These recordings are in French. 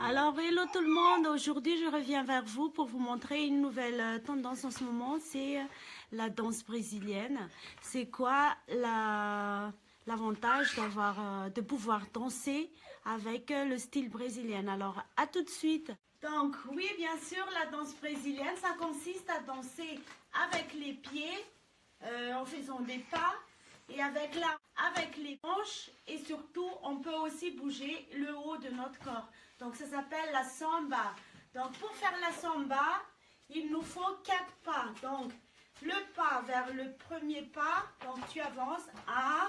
Alors, hello tout le monde, aujourd'hui je reviens vers vous pour vous montrer une nouvelle tendance en ce moment, c'est la danse brésilienne. C'est quoi l'avantage de pouvoir danser avec le style brésilien? Alors, à tout de suite. Donc, oui, bien sûr, la danse brésilienne, ça consiste à danser avec les pieds, en faisant des pas, et avec les hanches, et surtout on peut aussi bouger le haut de notre corps. Donc ça s'appelle la samba. Donc pour faire la samba, il nous faut 4 pas. Donc le pas vers le premier pas, donc tu avances, un,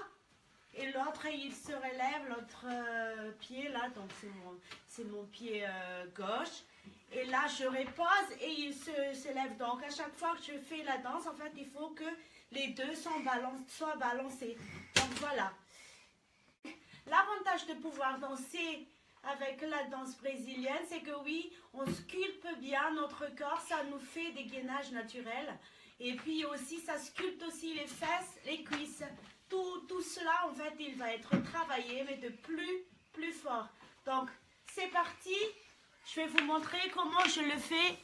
et l'autre il se relève, l'autre pied là, donc c'est mon pied gauche. Et là je repose et il se lève. Donc à chaque fois que je fais la danse, en fait il faut que les deux soient balancés. Donc voilà. L'avantage de pouvoir danser avec la danse brésilienne, c'est que oui, on sculpte bien notre corps, ça nous fait des gainages naturels. Et puis aussi, ça sculpte aussi les fesses, les cuisses. Tout cela, en fait, il va être travaillé, mais de plus fort. Donc, c'est parti. Je vais vous montrer comment je le fais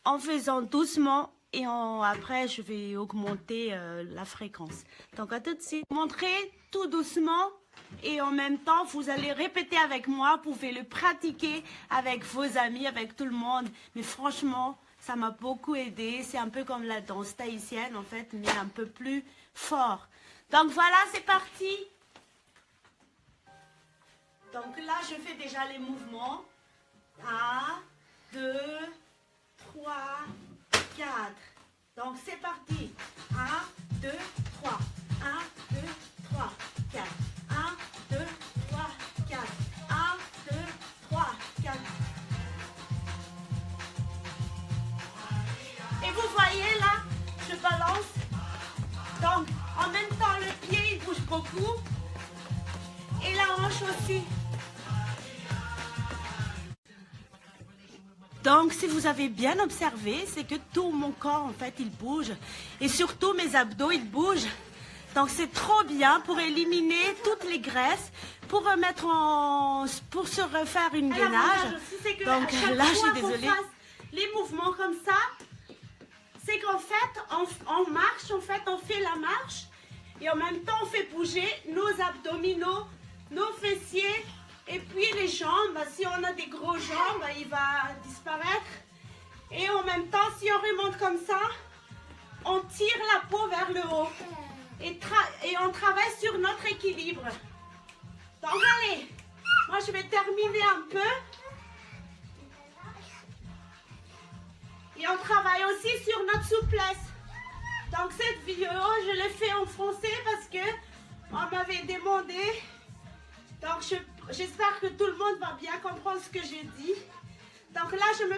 en faisant doucement et après, je vais augmenter la fréquence. Donc, à tout de suite. Montrer tout doucement. Et en même temps, vous allez répéter avec moi, vous pouvez le pratiquer avec vos amis, avec tout le monde. Mais franchement, ça m'a beaucoup aidé. C'est un peu comme la danse tahitienne, en fait, mais un peu plus fort. Donc voilà, c'est parti. Donc là, je fais déjà les mouvements. 1, 2, 3, 4. Donc c'est parti. 1, 2, 3. 1, 2, 3, 4. 1, 2, 3, 4. 1, 2, 3, 4. Et vous voyez là, je balance. Donc en même temps le pied il bouge beaucoup. Et la hanche aussi. Donc, si vous avez bien observé, c'est que tout mon corps, en fait, il bouge. Et surtout, mes abdos, ils bougent. Donc, c'est trop bien pour éliminer toutes les graisses, pour pour se refaire une gainage. Donc, là, je suis désolée. Les mouvements comme ça, c'est qu'en fait, on marche, en fait, on fait la marche. Et en même temps, on fait bouger nos abdominaux, nos fessiers. Et puis les jambes, si on a des gros jambes, il va disparaître. Et en même temps, si on remonte comme ça, on tire la peau vers le haut. Et on travaille sur notre équilibre. Donc allez, moi je vais terminer un peu. Et on travaille aussi sur notre souplesse. Donc cette vidéo, je l'ai fait en français parce que on m'avait demandé. Donc j'espère que tout le monde va bien comprendre ce que j'ai dit. Donc là, je me